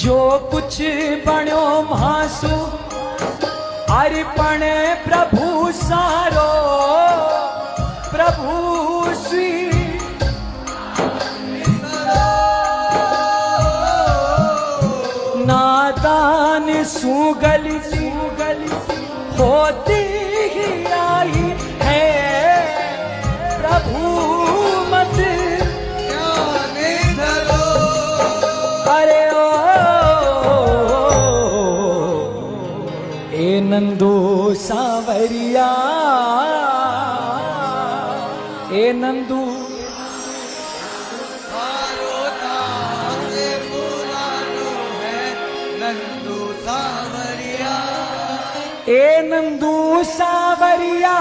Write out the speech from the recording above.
जो कुछ बण्यो मासू अर्पण प्रभु सारो प्रभु श्री नादान सुगल होती ही आई है प्रभु मत अरे ओ ए नंदू सांवरिया ए नंदू ए नंदू सांवरिया